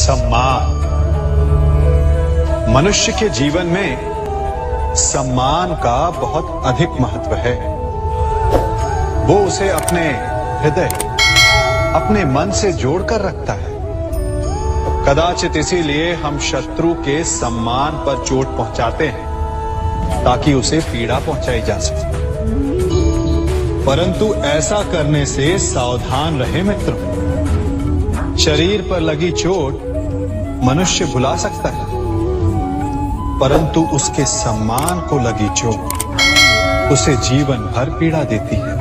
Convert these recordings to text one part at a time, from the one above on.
सम्मान। मनुष्य के जीवन में सम्मान का बहुत अधिक महत्व है। वो उसे अपने हृदय, अपने मन से जोड़कर रखता है। कदाचित इसीलिए हम शत्रु के सम्मान पर चोट पहुंचाते हैं ताकि उसे पीड़ा पहुंचाई जा सके। परंतु ऐसा करने से सावधान रहे मित्रों। शरीर पर लगी चोट मनुष्य भुला सकता है, परंतु उसके सम्मान को लगी चोट उसे जीवन भर पीड़ा देती है।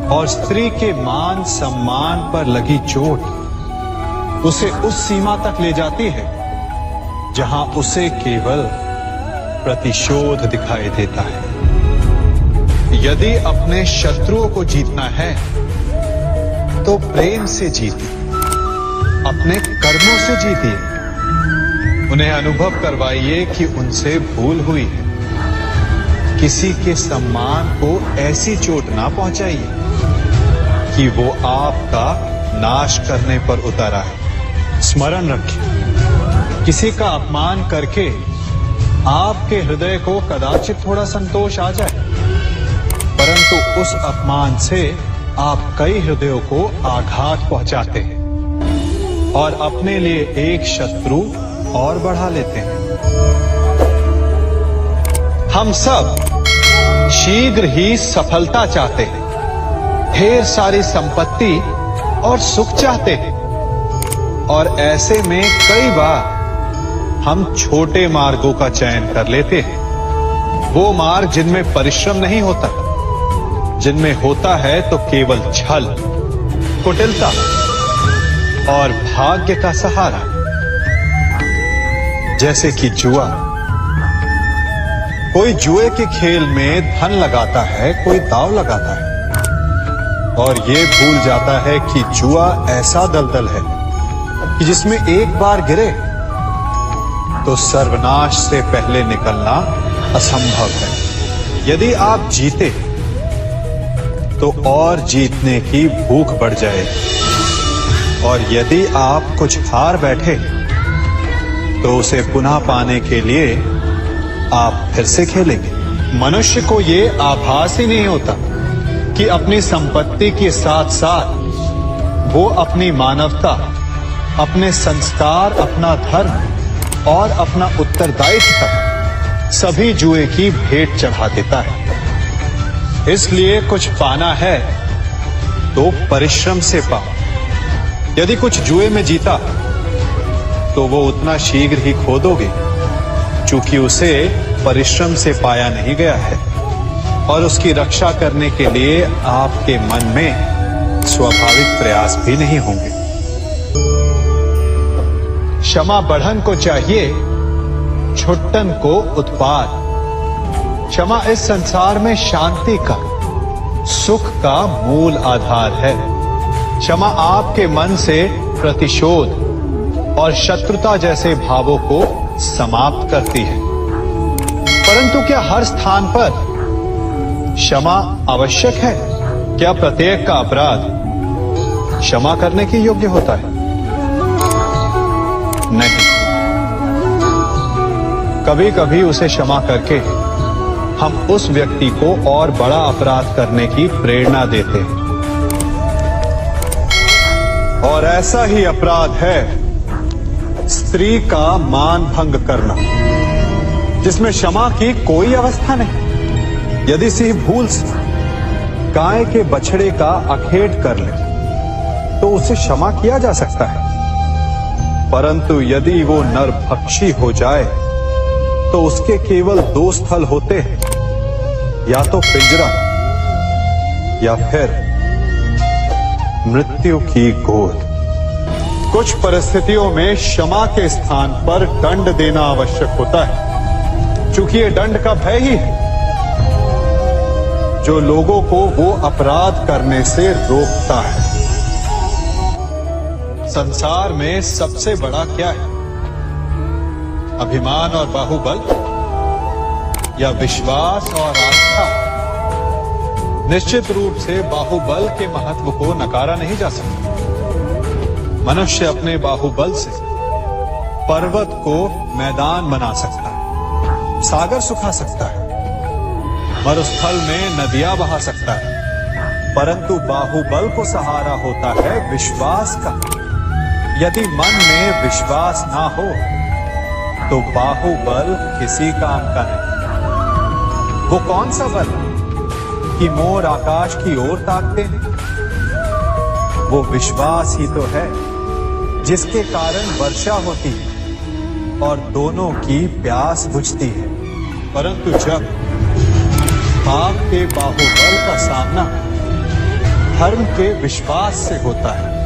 और स्त्री के मान सम्मान पर लगी चोट उसे उस सीमा तक ले जाती है जहां उसे केवल प्रतिशोध दिखाई देता है। यदि अपने शत्रुओं को जीतना है तो प्रेम से जीतिए, अपने कर्मों से जीतिए। उन्हें अनुभव करवाइए कि उनसे भूल हुई है। किसी के सम्मान को ऐसी चोट ना पहुंचाइए कि वो आपका नाश करने पर उतर आए। स्मरण रखिए, किसी का अपमान करके आपके हृदय को कदाचित थोड़ा संतोष आ जाए, परंतु उस अपमान से आप कई हृदयों को आघात पहुंचाते हैं और अपने लिए एक शत्रु और बढ़ा लेते हैं। हम सब शीघ्र ही सफलता चाहते हैं, ढेर सारी संपत्ति और सुख चाहते हैं, और ऐसे में कई बार हम छोटे मार्गों का चयन कर लेते हैं। वो मार्ग जिनमें परिश्रम नहीं होता, जिनमें होता है तो केवल छल, कुटिलता और भाग्य का सहारा। जैसे कि जुआ। कोई जुए के खेल में धन लगाता है, कोई दांव लगाता है और ये भूल जाता है कि जुआ ऐसा दलदल है कि जिसमें एक बार गिरे तो सर्वनाश से पहले निकलना असंभव है। यदि आप जीते तो और जीतने की भूख बढ़ जाएगी, और यदि आप कुछ हार बैठे तो उसे पुनः पाने के लिए आप फिर से खेलेंगे। मनुष्य को ये आभास ही नहीं होता कि अपनी संपत्ति के साथ साथ वो अपनी मानवता, अपने संस्कार, अपना धर्म और अपना उत्तरदायित्व सभी जुए की भेंट चढ़ा देता है। इसलिए कुछ पाना है तो परिश्रम से पाओ। यदि कुछ जुए में जीता तो वो उतना शीघ्र ही खो दोगे, चूंकि उसे परिश्रम से पाया नहीं गया है, और उसकी रक्षा करने के लिए आपके मन में स्वाभाविक प्रयास भी नहीं होंगे। क्षमा बढ़न को चाहिए, छुट्टन को उत्पाद। क्षमा इस संसार में शांति का, सुख का मूल आधार है। क्षमा आपके मन से प्रतिशोध और शत्रुता जैसे भावों को समाप्त करती है। परंतु क्या हर स्थान पर क्षमा आवश्यक है? क्या प्रत्येक का अपराध क्षमा करने के योग्य होता है? नहीं। कभी कभी उसे क्षमा करके हम उस व्यक्ति को और बड़ा अपराध करने की प्रेरणा देते हैं, और ऐसा ही अपराध है स्त्री का मान भंग करना, जिसमें क्षमा की कोई अवस्था नहीं। यदि सिंह भूल से गाय के बछड़े का अखेट कर ले तो उसे क्षमा किया जा सकता है, परंतु यदि वो नरभक्षी हो जाए तो उसके केवल दो स्थल होते हैं, या तो पिंजरा या फिर मृत्यु की गोद। कुछ परिस्थितियों में क्षमा के स्थान पर दंड देना आवश्यक होता है, क्योंकि ये दंड का भय ही है जो लोगों को वो अपराध करने से रोकता है। संसार में सबसे बड़ा क्या है? अभिमान और बाहुबल, या विश्वास और आस्था? निश्चित रूप से बाहुबल के महत्व को नकारा नहीं जा सकता। मनुष्य अपने बाहुबल से पर्वत को मैदान बना सकता है, सागर सुखा सकता है, मरुस्थल में नदियां बहा सकता है, परंतु बाहुबल को सहारा होता है विश्वास का। यदि मन में विश्वास ना हो तो बाहुबल किसी काम का नहीं। वो कौन सा बल कि मोर आकाश की ओर ताकते हैं? वो विश्वास ही तो है जिसके कारण वर्षा होती है और दोनों की प्यास बुझती है। परंतु जब पाप के बाहुबल का सामना धर्म के विश्वास से होता है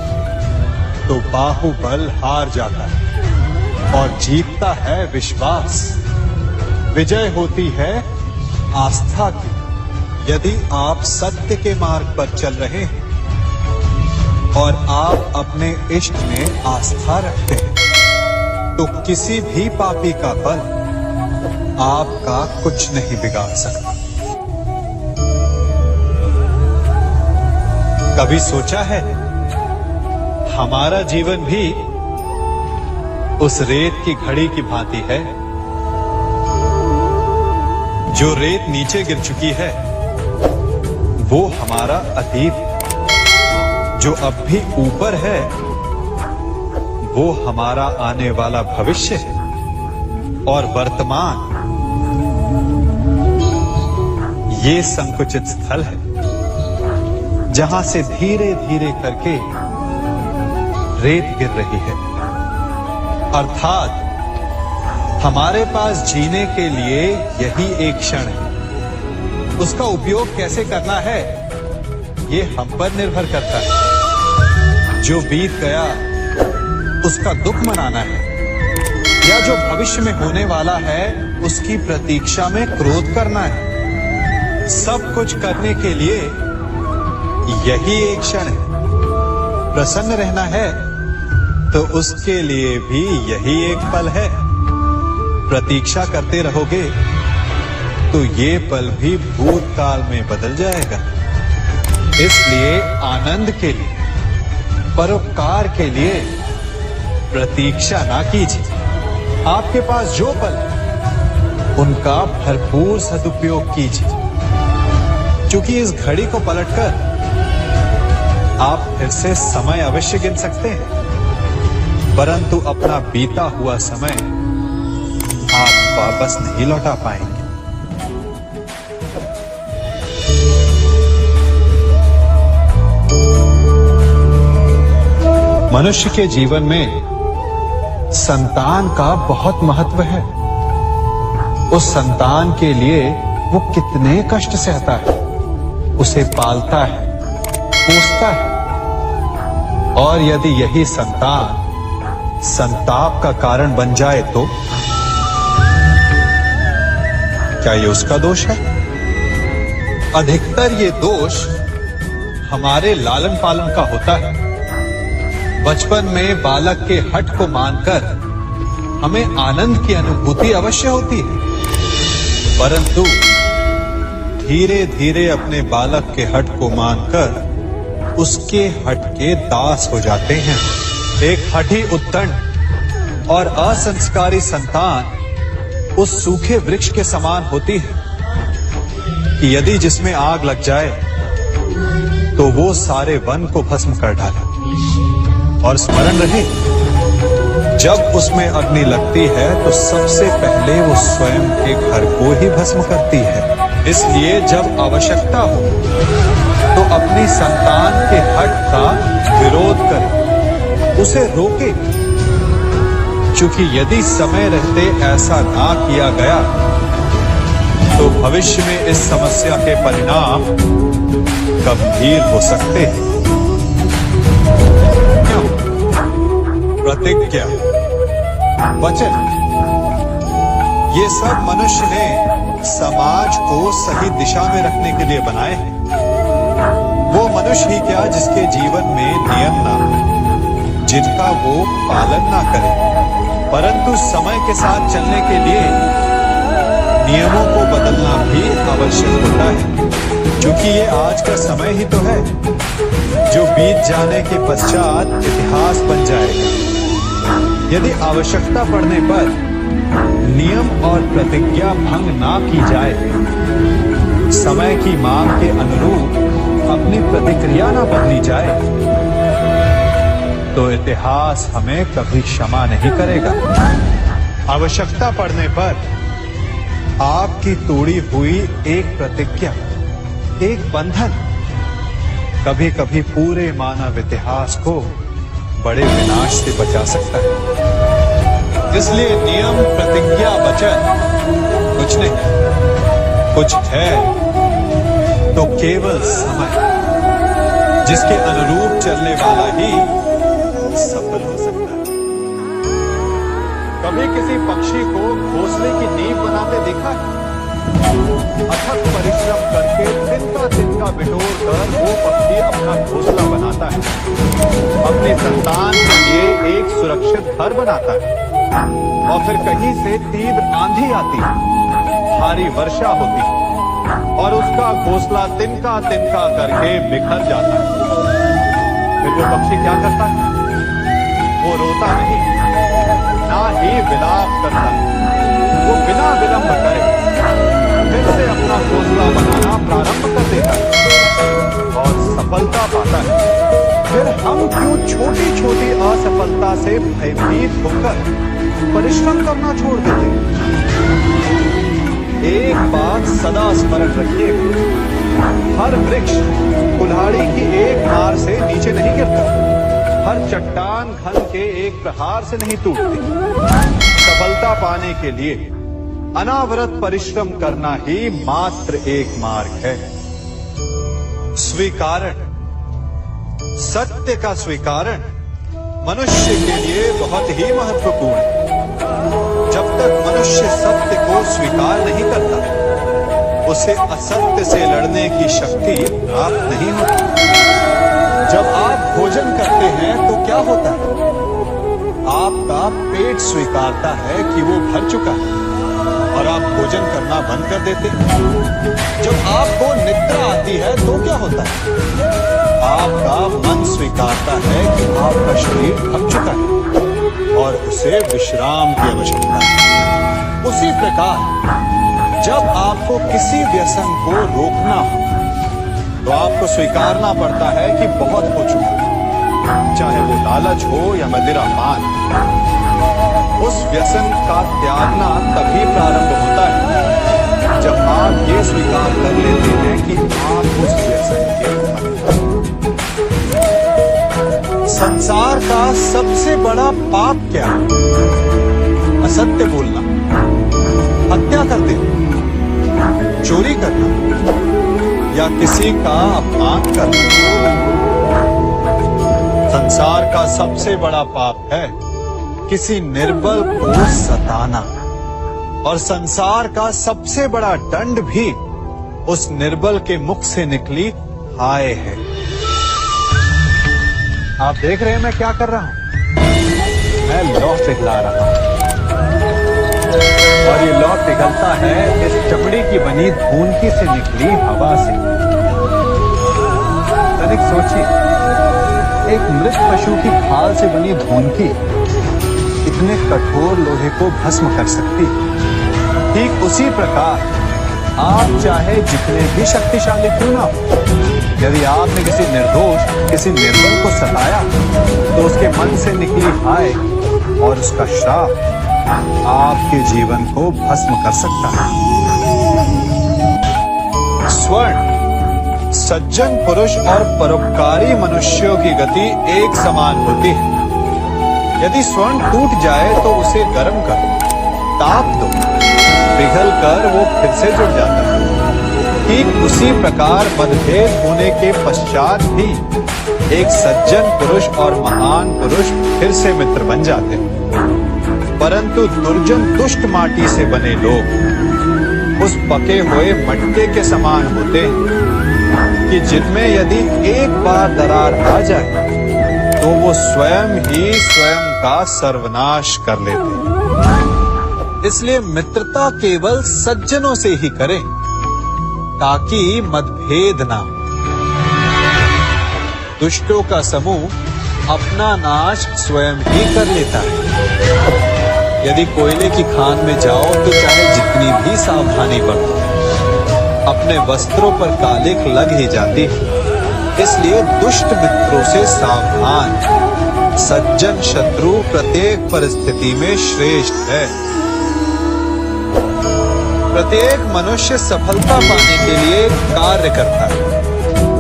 तो बाहुबल हार जाता है और जीतता है विश्वास। विजय होती है आस्था की। यदि आप सत्य के मार्ग पर चल रहे हैं और आप अपने इष्ट में आस्था रखते हैं तो किसी भी पापी का बल आपका कुछ नहीं बिगाड़ सकता। कभी सोचा है हमारा जीवन भी उस रेत की घड़ी की भांति है? जो रेत नीचे गिर चुकी है वो हमारा अतीत है, जो अब भी ऊपर है वो हमारा आने वाला भविष्य है, और वर्तमान ये संकुचित स्थल है जहां से धीरे धीरे करके रेत गिर रही है। अर्थात हमारे पास जीने के लिए यही एक क्षण है। उसका उपयोग कैसे करना है ये हम पर निर्भर करता है। जो बीत गया उसका दुख मनाना है या जो भविष्य में होने वाला है उसकी प्रतीक्षा में क्रोध करना है। सब कुछ करने के लिए यही एक क्षण है। प्रसन्न रहना है तो उसके लिए भी यही एक पल है। प्रतीक्षा करते रहोगे तो ये पल भी भूतकाल में बदल जाएगा। इसलिए आनंद के लिए, परोपकार के लिए प्रतीक्षा ना कीजिए। आपके पास जो पल है उनका भरपूर सदुपयोग कीजिए, क्योंकि इस घड़ी को पलटकर आप फिर से समय अवश्य गिन सकते हैं, परंतु अपना बीता हुआ समय आप वापस नहीं लौटा पाएंगे। मनुष्य के जीवन में संतान का बहुत महत्व है। उस संतान के लिए वो कितने कष्ट सहता है, उसे पालता है, पोसता है, और यदि यही संतान संताप का कारण बन जाए तो क्या ये उसका दोष है? अधिकतर ये दोष हमारे लालन पालन का होता है। बचपन में बालक के हठ को मानकर हमें आनंद की अनुभूति अवश्य होती है, परंतु धीरे धीरे अपने बालक के हठ को मानकर उसके हठ के दास हो जाते हैं। एक हठी उद्दंड और असंस्कारी संतान उस सूखे वृक्ष के समान होती है कि यदि जिसमें आग लग जाए तो वो सारे वन को भस्म कर डाले। और स्मरण रहे, जब उसमें अग्नि लगती है तो सबसे पहले वो स्वयं के घर को ही भस्म करती है। इसलिए जब आवश्यकता हो तो अपनी संतान के हठ का विरोध करे, उसे रोके, क्योंकि यदि समय रहते ऐसा ना किया गया तो भविष्य में इस समस्या के परिणाम गंभीर हो सकते हैं। प्रतिज्ञा, वचन, ये सब मनुष्य ने समाज को सही दिशा में रखने के लिए बनाए हैं। वो मनुष्य ही क्या जिसके जीवन में नियम ना हो, जिनका वो पालन ना करे, परंतु समय के साथ चलने के लिए नियमों को बदलना भी आवश्यक होता है, क्योंकि ये आज का समय ही तो है जो बीत जाने के पश्चात इतिहास बन जाएगा। यदि आवश्यकता पड़ने पर नियम और प्रतिज्ञा भंग ना की जाए, समय की मांग के अनुरूप अपनी प्रतिक्रिया ना बदली जाए, तो इतिहास हमें कभी क्षमा नहीं करेगा। आवश्यकता पड़ने पर आपकी तोड़ी हुई एक प्रतिज्ञा, एक बंधन कभी कभी पूरे मानव इतिहास को बड़े विनाश से बचा सकता है। इसलिए नियम, प्रतिज्ञा, वचन कुछ नहीं, कुछ है तो केवल समय, जिसके अनुरूप चलने वाला ही सफल हो सकता है। कभी किसी पक्षी को घोंसले की नींव बनाते देखा है? अथक परिश्रम करके तिनका तिनका बिटोर कर वो पक्षी अपना घोंसला बनाता है, अपनी संतान के लिए एक सुरक्षित घर बनाता है, और फिर कहीं से तीव्र आंधी आती है, भारी वर्षा होती है और उसका घोंसला तिनका तिनका करके बिखर जाता है। फिर वो पक्षी क्या करता है? वो रोता नहीं, ना ही विलाप करता है, वो बिना विलंब करे फिर से अपना घोंसला बनाना प्रारंभ कर देता है और सफलता पाता है। फिर हम क्यों छोटी छोटी असफलता से भयभीत होकर परिश्रम करना छोड़ देते हैं? एक बात सदा स्मरण रखिएगा, हर वृक्ष कुल्हाड़ी की एक मार से नीचे नहीं गिरता, हर चट्टान घन के एक प्रहार से नहीं टूटती। सफलता पाने के लिए अनावरत परिश्रम करना ही मात्र एक मार्ग है। स्वीकारण, सत्य का स्वीकारण मनुष्य के लिए बहुत ही महत्वपूर्ण है। जब तक मनुष्य सत्य को स्वीकार नहीं करता, उसे असत्य से लड़ने की शक्ति प्राप्त नहीं होती। जब आप भोजन करते हैं तो क्या होता है? आपका पेट स्वीकारता है कि वो भर चुका है और आप भोजन करना बंद कर देते हैं। जब आपको निद्रा आती है तो क्या होता है? आपका मन स्वीकारता है कि आपका शरीर थक चुका है और उसे विश्राम की आवश्यकता है। उसी प्रकार जब आपको किसी व्यसन को रोकना हो तो आपको स्वीकारना पड़ता है कि बहुत हो चुका है, चाहे वो लालच हो या मदिरा पान। उस व्यसन का त्यागना तभी प्रारंभ होता है जब आप ये स्वीकार कर लेते हैं कि आप उस व्यसन के हैं। संसार का सबसे बड़ा पाप क्या है? असत्य बोलना, हत्या कर देना, चोरी करना या किसी का अपमान करना। संसार का सबसे बड़ा पाप है किसी निर्बल को सताना, और संसार का सबसे बड़ा दंड भी उस निर्बल के मुख से निकली हाय है। आप देख रहे हैं मैं क्या कर रहा हूं? मैं लौ पिघला रहा हूं और ये लौ पिघलता है इस चमड़ी की बनी धूनकी से निकली हवा से। तनिक सोचिए, एक मृत पशु की खाल से बनी धूनकी इतने कठोर लोहे को भस्म कर सकती। ठीक उसी प्रकार आप चाहे जितने भी शक्तिशाली क्यों ना हो, यदि आपने किसी निर्दोष, किसी निर्बल को सताया तो उसके मन से निकली हाय और उसका श्राप आपके जीवन को भस्म कर सकता है। स्वर्ण, सज्जन पुरुष और परोपकारी मनुष्यों की गति एक समान होती है। यदि स्वर्ण टूट जाए तो उसे गर्म करो, ताप दो, पिघल कर वो फिर से जुड़ जाता है। ठीक उसी प्रकार मतभेद होने के पश्चात भी एक सज्जन पुरुष और महान पुरुष फिर से मित्र बन जाते हैं। परंतु दुर्जन दुष्ट माटी से बने लोग उस पके हुए मटके के समान होते हैं कि जिनमें यदि एक बार दरार आ जाए तो वो स्वयं ही स्वयं का सर्वनाश कर लेते हैं। इसलिए मित्रता केवल सज्जनों से ही करें ताकि मतभेद ना हो। दुष्टों का समूह अपने अपना नाश स्वयं ही कर लेता है। यदि कोयले की खान में जाओ तो चाहे जितनी भी सावधानी बरतो, अपने वस्त्रों पर कालिख लग ही जाती है। इसलिए दुष्ट मित्रों से सावधान। सज्जन शत्रु प्रत्येक परिस्थिति में श्रेष्ठ है। प्रत्येक मनुष्य सफलता पाने के लिए कार्य करता है।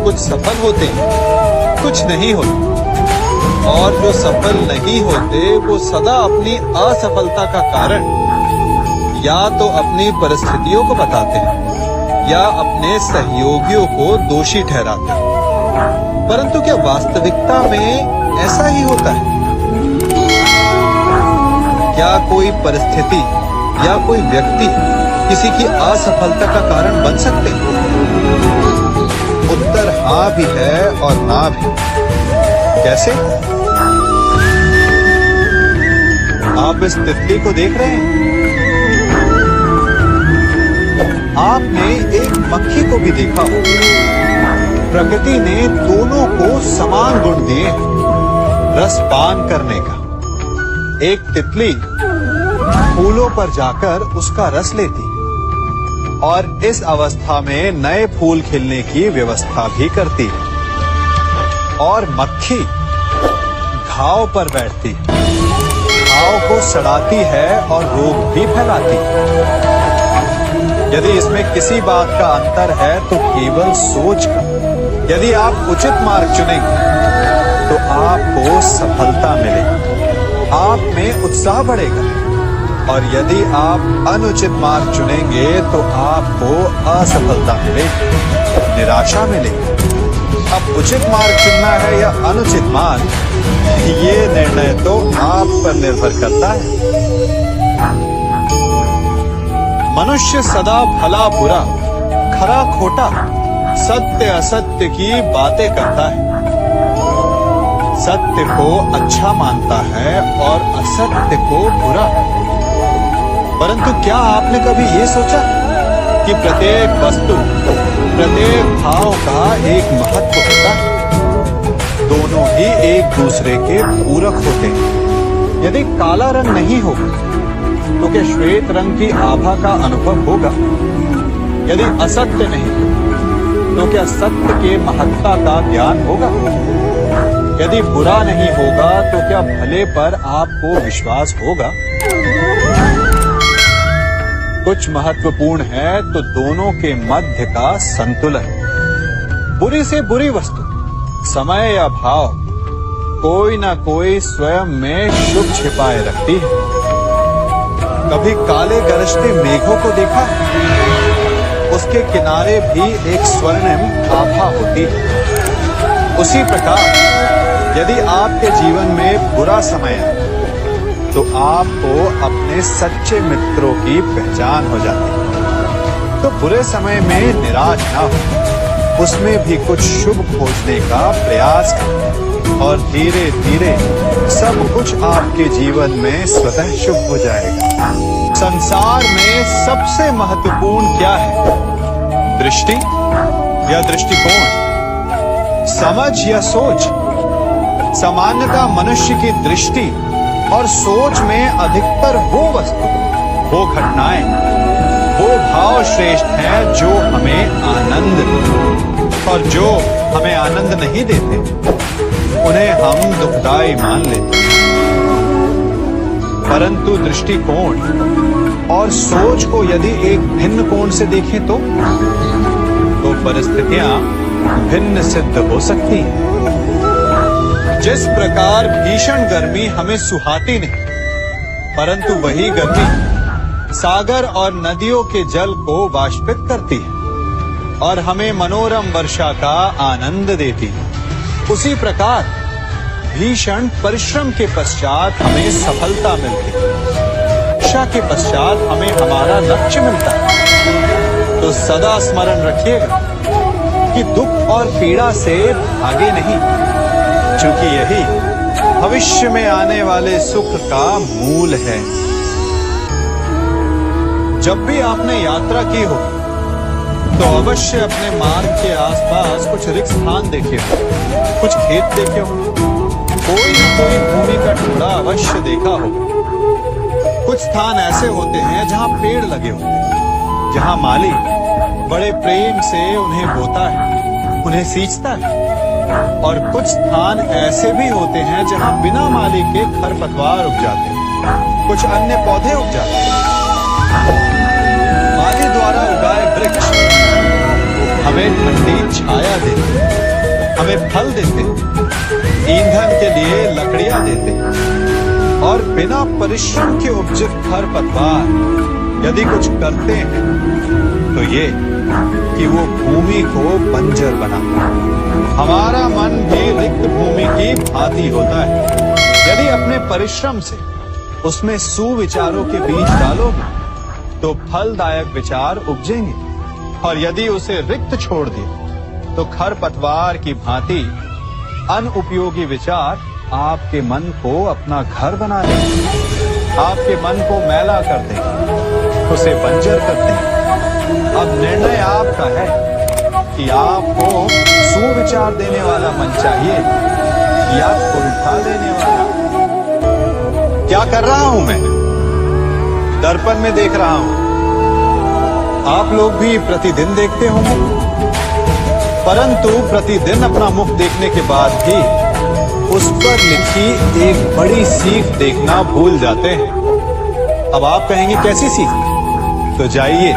कुछ सफल होते हैं, कुछ नहीं होते, और जो सफल नहीं होते वो सदा अपनी असफलता का कारण या तो अपनी परिस्थितियों को बताते हैं या अपने सहयोगियों को दोषी ठहराते हैं। परंतु क्या वास्तविकता में ऐसा ही होता है? क्या कोई परिस्थिति या कोई व्यक्ति किसी की असफलता का कारण बन सकते हैं? उत्तर हाँ भी है और ना भी। कैसे? आप इस तितली को देख रहे हैं? आपने एक मक्खी को भी देखा हो। प्रकृति ने दोनों को समान गुण दिए हैं रसपान करने का। एक तितली फूलों पर जाकर उसका रस लेती और इस अवस्था में नए फूल खिलने की व्यवस्था भी करती है। और मक्खी घाव पर बैठती है, घाव को सड़ाती है और रोग भी फैलाती है। यदि इसमें किसी बात का अंतर है तो केवल सोच का। यदि आप उचित मार्ग चुनेंगे तो आपको सफलता मिलेगी, आप में उत्साह बढ़ेगा। और यदि आप अनुचित मार्ग चुनेंगे तो आपको असफलता मिलेगी, निराशा मिलेगी। अब उचित मार्ग चुनना है या अनुचित मार्ग, ये निर्णय तो आप पर निर्भर करता है। मनुष्य सदा भला बुरा, खरा खोटा, सत्य असत्य की बातें करता है। सत्य को अच्छा मानता है और असत्य को बुरा। परंतु क्या आपने कभी ये सोचा कि प्रत्येक वस्तु, प्रत्येक भाव का एक महत्व होता है? दोनों ही एक दूसरे के पूरक होते हैं। यदि काला रंग नहीं होगा तो क्या श्वेत रंग की आभा का अनुभव होगा? यदि असत्य नहीं तो क्या सत्य के महत्ता का ज्ञान होगा? यदि बुरा नहीं होगा तो क्या भले पर आपको विश्वास होगा? कुछ महत्वपूर्ण है तो दोनों के मध्य का संतुलन। बुरी से बुरी वस्तु, समय या भाव, कोई ना कोई स्वयं में शुभ छिपाए रखती है। कभी काले गरजते मेघों को देखा? उसके किनारे भी एक स्वर्णिम आभा होती है। उसी प्रकार यदि आपके जीवन में बुरा समय है तो आपको अपने सच्चे मित्रों की पहचान हो जाती है। तो बुरे समय में निराश ना हो, उसमें भी कुछ शुभ खोजने का प्रयास करें और धीरे धीरे सब कुछ आपके जीवन में स्वतः शुभ हो जाएगा। संसार में सबसे महत्वपूर्ण क्या है? दृष्टि या दृष्टिकोण, समझ या सोच? सामान्यतः मनुष्य की दृष्टि और सोच में अधिकतर वो वस्तु, वो घटनाएं, वो भाव श्रेष्ठ हैं जो हमें आनंद देते, और जो हमें आनंद नहीं देते उन्हें हम दुखदाई मान लेते हैं। परंतु दृष्टिकोण और सोच को यदि एक भिन्न कोण से देखें तो परिस्थितियां भिन्न सिद्ध हो सकती हैं। जिस प्रकार भीषण गर्मी हमें सुहाती नहीं, परंतु वही गर्मी सागर और नदियों के जल को वाष्पित करती है और हमें मनोरम वर्षा का आनंद देती है, उसी प्रकार भीषण परिश्रम के पश्चात हमें सफलता मिलती है, इच्छा के पश्चात हमें हमारा लक्ष्य मिलता है। तो सदा स्मरण रखिएगा कि दुख और पीड़ा से भागे नहीं, क्योंकि यही भविष्य में आने वाले सुख का मूल है। जब भी आपने यात्रा की हो तो अवश्य अपने मार्ग के आसपास कुछ रिक्त स्थान देखे हो, कुछ खेत देखे हो, कोई न कोई भूमि का टुकड़ा अवश्य देखा होगा। कुछ स्थान ऐसे होते हैं जहां पेड़ लगे होते हैं, जहां माली बड़े प्रेम से उन्हें बोता है, उन्हें सींचता है। और कुछ स्थान ऐसे भी होते हैं जहां बिना माली के खरपतवार उग जाते हैं, कुछ अन्य पौधे उग जाते हैं। माली द्वारा उगाए वृक्ष हमें ठंडी छाया देते, हमें फल देते, ईंधन के लिए लकड़ियां देते, और बिना परिश्रम के उपजित खरपतवार यदि कुछ करते हैं तो ये कि वो भूमि को बंजर बनाता है। हमारा मन भी रिक्त भूमि की भांति होता है। यदि अपने परिश्रम से उसमें सुविचारों के बीज डालोगे तो फलदायक विचार उपजेंगे, और यदि उसे रिक्त छोड़ दिए तो खरपतवार की भांति अनुपयोगी विचार आपके मन को अपना घर बना देंगे, आपके मन को मैला कर देंगे, उसे बंजर कर देंगे। अब निर्णय आपका है कि आपको सुविचार देने वाला मन चाहिए या कुंठा देने वाला। क्या कर रहा हूं मैं? दर्पण में देख रहा हूं। आप लोग भी प्रतिदिन देखते होंगे, परंतु प्रतिदिन अपना मुख देखने के बाद भी उस पर लिखी एक बड़ी सीख देखना भूल जाते हैं। अब आप कहेंगे कैसी सीख? तो जाइए,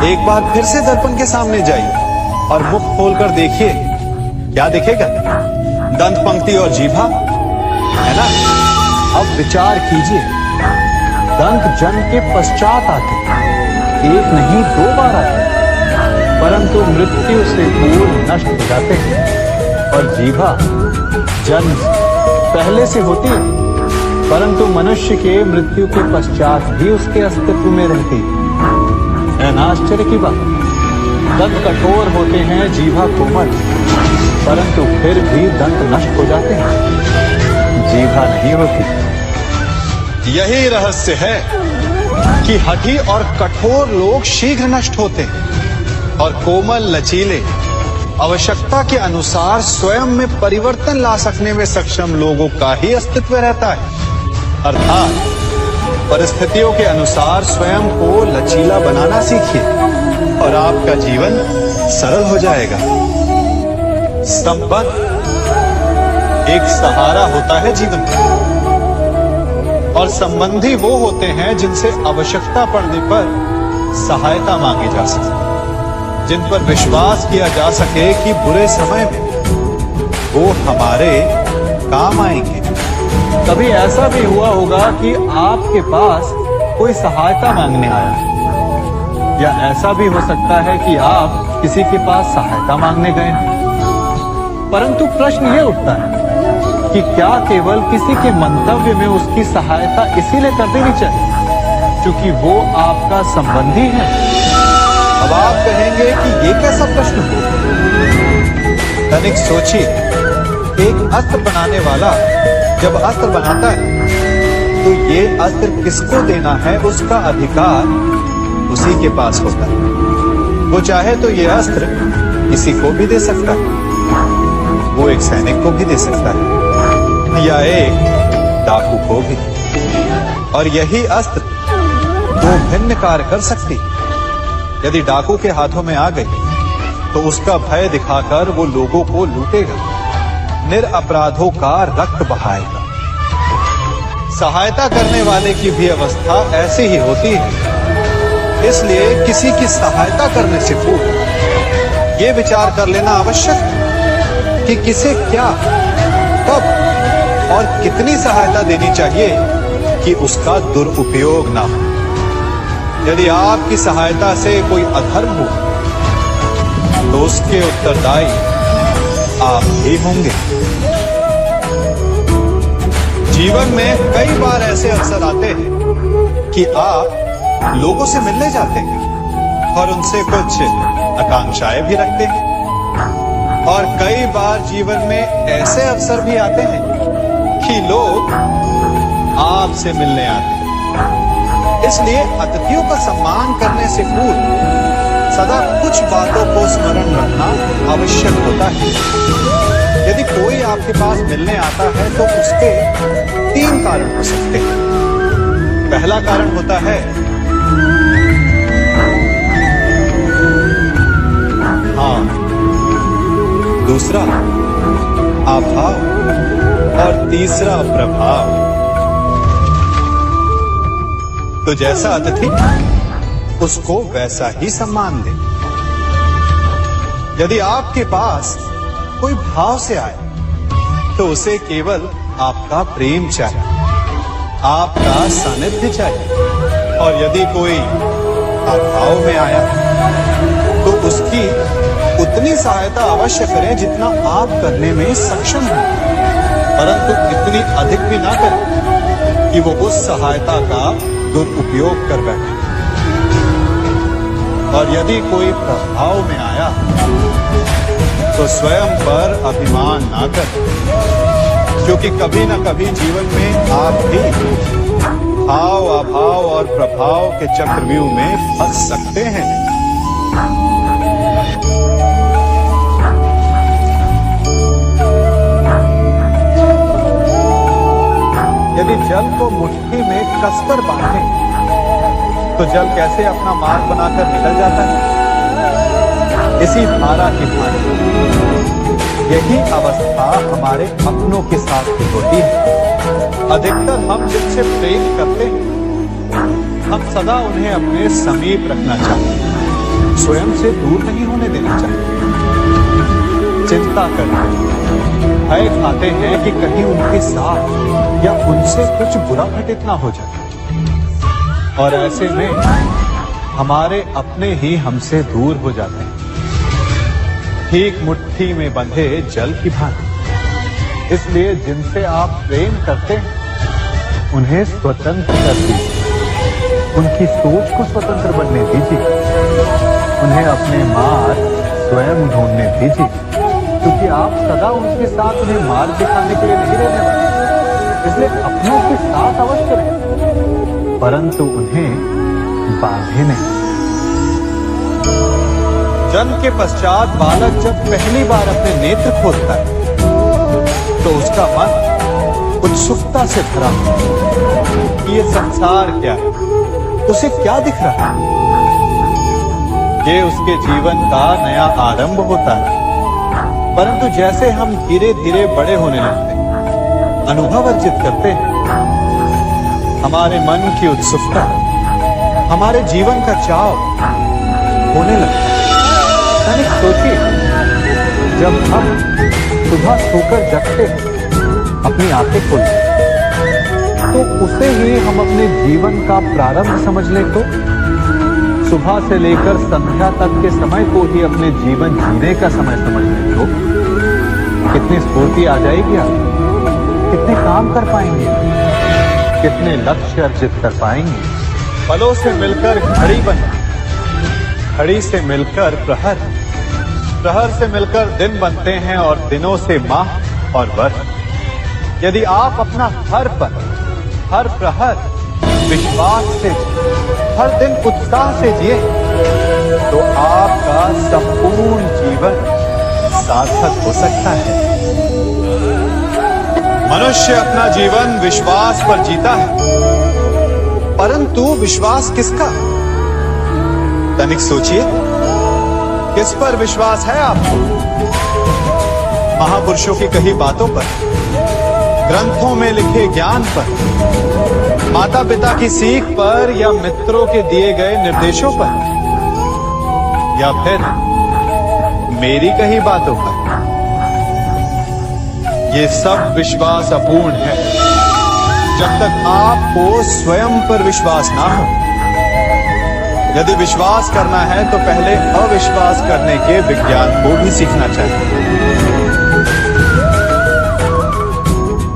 एक बार फिर से दर्पण के सामने जाइए और मुख खोलकर देखिए, क्या दिखेगा? दंत पंक्ति और जीभा, है ना? अब विचार कीजिए, दंत जन्म के पश्चात आते, एक नहीं 2 बार आते, परंतु मृत्यु से पूर्व नष्ट हो जाते हैं। और जीभा जन्म पहले से होती है, परंतु मनुष्य के मृत्यु के पश्चात भी उसके अस्तित्व में रहती है। आश्चर्य की बात, दंत कठोर होते हैं, जीभा कोमल, परंतु फिर भी दंत नष्ट हो जाते हैं, जीभा नहीं होती। यही रहस्य है कि हठी और कठोर लोग शीघ्र नष्ट होते हैं, और कोमल लचीले आवश्यकता के अनुसार स्वयं में परिवर्तन ला सकने में सक्षम लोगों का ही अस्तित्व रहता है। अर्थात परिस्थितियों के अनुसार स्वयं को लचीला बनाना सीखिए और आपका जीवन सरल हो जाएगा। संबंध एक सहारा होता है जीवन का, और संबंधी वो होते हैं जिनसे आवश्यकता पड़ने पर सहायता मांगी जा सके, जिन पर विश्वास किया जा सके कि बुरे समय में वो हमारे काम आएंगे। कभी ऐसा भी हुआ होगा कि आपके पास कोई सहायता मांगने आया, या ऐसा भी हो सकता है कि आप किसी के पास सहायता मांगने गए, परंतु प्रश्न ये उठता है कि क्या केवल किसी के मंतव्य में उसकी सहायता इसीलिए कर देनी चाहिए क्योंकि वो आपका संबंधी है? अब आप कहेंगे कि ये कैसा प्रश्न हो? तनिक सोचिए, एक अस्त्र बनाने वाला जब अस्त्र बनाता है तो ये अस्त्र किसको देना है उसका अधिकार उसी के पास होता है। वो चाहे तो ये अस्त्र किसी को भी दे सकता है, वो एक सैनिक को भी दे सकता है या एक डाकू को भी, और यही अस्त्र दो भिन्न कार्य कर सकती है। यदि डाकू के हाथों में आ गई तो उसका भय दिखाकर वो लोगों को लूटेगा, निरपराधों का रक्त बहाएगा। सहायता करने वाले की भी अवस्था ऐसी ही होती है। इसलिए किसी की सहायता करने से पूर्व ये विचार कर लेना आवश्यक है कि किसे क्या, कब और कितनी सहायता देनी चाहिए कि उसका दुरुपयोग ना हो। यदि आपकी सहायता से कोई अधर्म हुआ तो उसके उत्तरदायी आप ही होंगे। जीवन में कई बार ऐसे अवसर आते हैं कि आप लोगों से मिलने जाते हैं और उनसे कुछ आकांक्षाएं भी रखते हैं, और कई बार जीवन में ऐसे अवसर भी आते हैं कि लोग आपसे मिलने आते हैं। इसलिए अतिथियों का सम्मान करने से पूर्व सदा कुछ बातों को स्मरण रखना आवश्यक होता है। यदि कोई आपके पास मिलने आता है तो उसके 3 कारण हो सकते हैं। पहला कारण होता है हाँ, दूसरा अभाव और तीसरा प्रभाव। तो जैसा अतिथि उसको वैसा ही सम्मान दे। यदि आपके पास कोई भाव से आए तो उसे केवल आपका प्रेम चाहिए, आपका सानिध्य चाहिए। और यदि कोई अभाव में आया तो उसकी उतनी सहायता अवश्य करें जितना आप करने में सक्षम हैं, परंतु इतनी अधिक भी ना करें कि वो उस सहायता का दुरुपयोग कर बैठे। और यदि कोई प्रभाव में आया तो स्वयं पर अभिमान ना करें, क्योंकि कभी न कभी जीवन में आप भी भाव, अभाव और प्रभाव के चक्रव्यूह में फंस सकते हैं। यदि जल को मुट्ठी में कसकर बांधें तो जल कैसे अपना मार्ग बनाकर निकल जाता है? इसी धारा की भांति यही अवस्था हमारे अपनों के साथ भी होती है। अधिकतर हम जिनसे प्रेम करते हैं, हम सदा उन्हें अपने समीप रखना चाहते हैं, स्वयं से दूर नहीं होने देना चाहते। चिंता करते हैं, भय खाते हैं कि कहीं उनके साथ या उनसे कुछ बुरा घटित ना हो जाए। और ऐसे में हमारे अपने ही हमसे दूर हो जाते हैं, ठीक मुट्ठी में बंधे जल की भांति। इसलिए जिनसे आप प्रेम करते हैं उन्हें स्वतंत्र कर दीजिए, उनकी सोच को स्वतंत्र बनने दीजिए, उन्हें अपने मार्ग स्वयं ढूंढने दीजिए, क्योंकि आप सदा उनके साथ उन्हें मार्ग दिखाने के लिए नहीं रहने वाले। इसलिए अपनों के साथ अवश्य रहें, परंतु उन्हें बांधे नहीं। जन्म के पश्चात बालक जब पहली बार अपने नेत्र खोलता है तो उसका मन उत्सुकता से भरा कि ये संसार क्या है, उसे क्या दिख रहा है। ये उसके जीवन का नया आरंभ होता है। परंतु जैसे हम धीरे धीरे बड़े होने लगते हैं, अनुभव अर्जित करते हैं, हमारे मन की उत्सुकता, हमारे जीवन का चाव होने लगता है। तनिक सोचिए, जब हम सुबह सोकर जगते हैं, अपनी आंखें खोलते हैं, तो उसे ही हम अपने जीवन का प्रारंभ समझ लें तो सुबह से लेकर संध्या तक के समय को ही अपने जीवन जीने का समय समझ लें तो कितनी स्फूर्ति आ जाएगी, आप कितने काम कर पाएंगे, कितने लक्ष्य अर्जित कर पाएंगे। पलों से मिलकर घड़ी बने, घड़ी से मिलकर प्रहर, प्रहर से मिलकर दिन बनते हैं और दिनों से माह और वर्ष। यदि आप अपना हर पल, हर प्रहर विश्वास से, हर दिन उत्साह से जिए तो आपका संपूर्ण जीवन सार्थक हो सकता है। मनुष्य अपना जीवन विश्वास पर जीता है, परंतु विश्वास किसका? तनिक सोचिए, किस पर विश्वास है आपको? महापुरुषों की कही बातों पर, ग्रंथों में लिखे ज्ञान पर, माता पिता की सीख पर, या मित्रों के दिए गए निर्देशों पर, या फिर मेरी कही बातों पर? ये सब विश्वास अपूर्ण है जब तक आपको स्वयं पर विश्वास ना हो। यदि विश्वास करना है तो पहले अविश्वास करने के विज्ञान को भी सीखना चाहिए।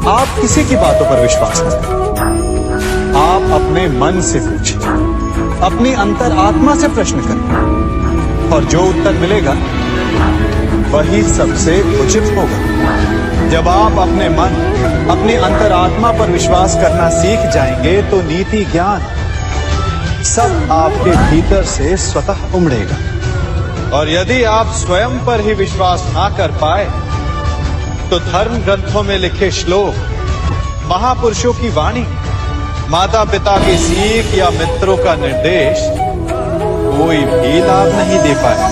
आप किसी की बातों पर विश्वास न करें, आप अपने मन से पूछिए, अपनी अंतरात्मा से प्रश्न करें, और जो उत्तर मिलेगा वही सबसे उचित होगा। जब आप अपने मन, अपनी अंतरात्मा पर विश्वास करना सीख जाएंगे तो नीति, ज्ञान सब आपके भीतर से स्वतः उमड़ेगा। और यदि आप स्वयं पर ही विश्वास ना कर पाए तो धर्म ग्रंथों में लिखे श्लोक, महापुरुषों की वाणी, माता पिता की सीख या मित्रों का निर्देश कोई भी लाभ नहीं दे पाए।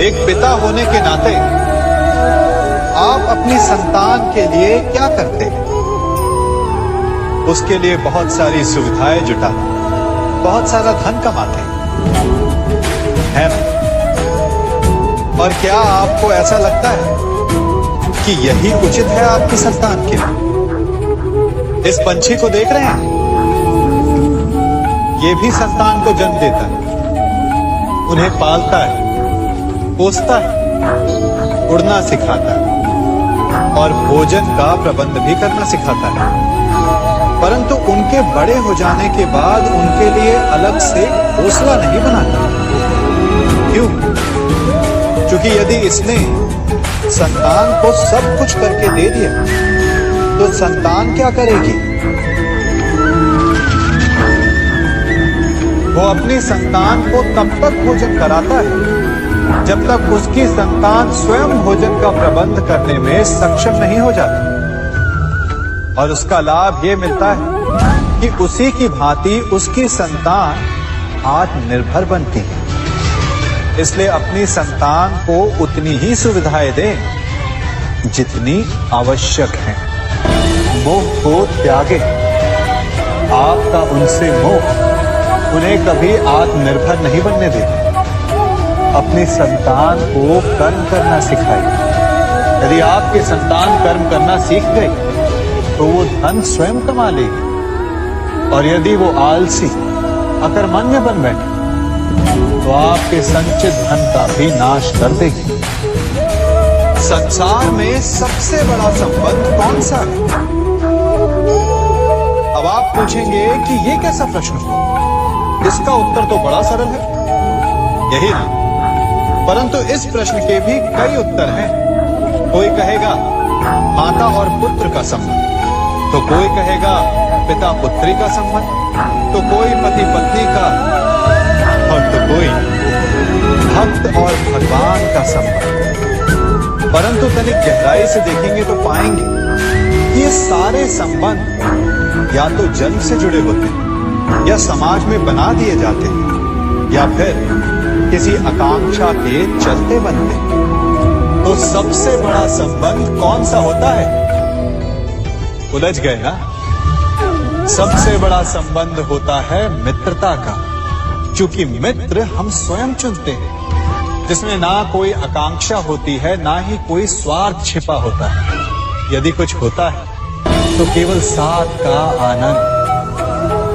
एक पिता होने के नाते आप अपनी संतान के लिए क्या करते हैं? उसके लिए बहुत सारी सुविधाएं जुटाते, बहुत सारा धन कमाते हैं ना? और क्या आपको ऐसा लगता है कि यही उचित है आपकी संतान के लिए? इस पंछी को देख रहे हैं, ये भी संतान को जन्म देता है, उन्हें पालता है, पोसता है, उड़ना सिखाता है और भोजन का प्रबंध भी करना सिखाता है। परंतु उनके बड़े हो जाने के बाद उनके लिए अलग से घोंसला नहीं बनाता। क्यों? क्योंकि यदि इसने संतान को सब कुछ करके दे दिया तो संतान क्या करेगी? वो अपनी संतान को तब तक भोजन कराता है जब तक उसकी संतान स्वयं भोजन का प्रबंध करने में सक्षम नहीं हो जाती। और उसका लाभ ये मिलता है कि उसी की भांति उसकी संतान आत्मनिर्भर बनती है। इसलिए अपनी संतान को उतनी ही सुविधाएं दें जितनी आवश्यक है। मोह को त्यागे। आपका उनसे मोह उन्हें कभी आत्मनिर्भर नहीं बनने देगा। अपनी संतान को कर्म करना सिखाइए। यदि आपकी संतान कर्म करना सीख गई तो वो धन स्वयं कमा लेगी। और यदि वो आलसी, अकर्मण्य बन बैठे तो आपके संचित धन का भी नाश कर देगी। संसार में सबसे बड़ा संबंध कौन सा है? अब आप पूछेंगे कि ये कैसा प्रश्न हुआ? इसका उत्तर तो बड़ा सरल है, यही ना? परंतु इस प्रश्न के भी कई उत्तर हैं। कोई कहेगा माता और पुत्र का संबंध, तो कोई कहेगा पिता पुत्री का संबंध, तो कोई पति पत्नी का, और तो कोई भक्त और भगवान का संबंध। परंतु तनिक गहराई से देखेंगे तो पाएंगे कि ये सारे संबंध या तो जन्म से जुड़े होते हैं, या समाज में बना दिए जाते हैं, या फिर किसी आकांक्षा के चलते बनते हैं। तो सबसे बड़ा संबंध कौन सा होता है? उलझ गए ना? सबसे बड़ा संबंध होता है मित्रता का, क्योंकि मित्र हम स्वयं चुनते हैं, जिसमें ना कोई आकांक्षा होती है, ना ही कोई स्वार्थ छिपा होता है। यदि कुछ होता है तो केवल साथ का आनंद।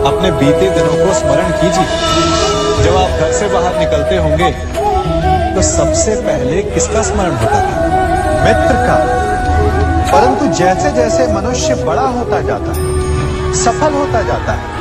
अपने बीते दिनों को स्मरण कीजिए। जब आप घर से बाहर निकलते होंगे तो सबसे पहले किसका स्मरण होता था? मित्र का। परंतु जैसे जैसे मनुष्य बड़ा होता जाता है, सफल होता जाता है,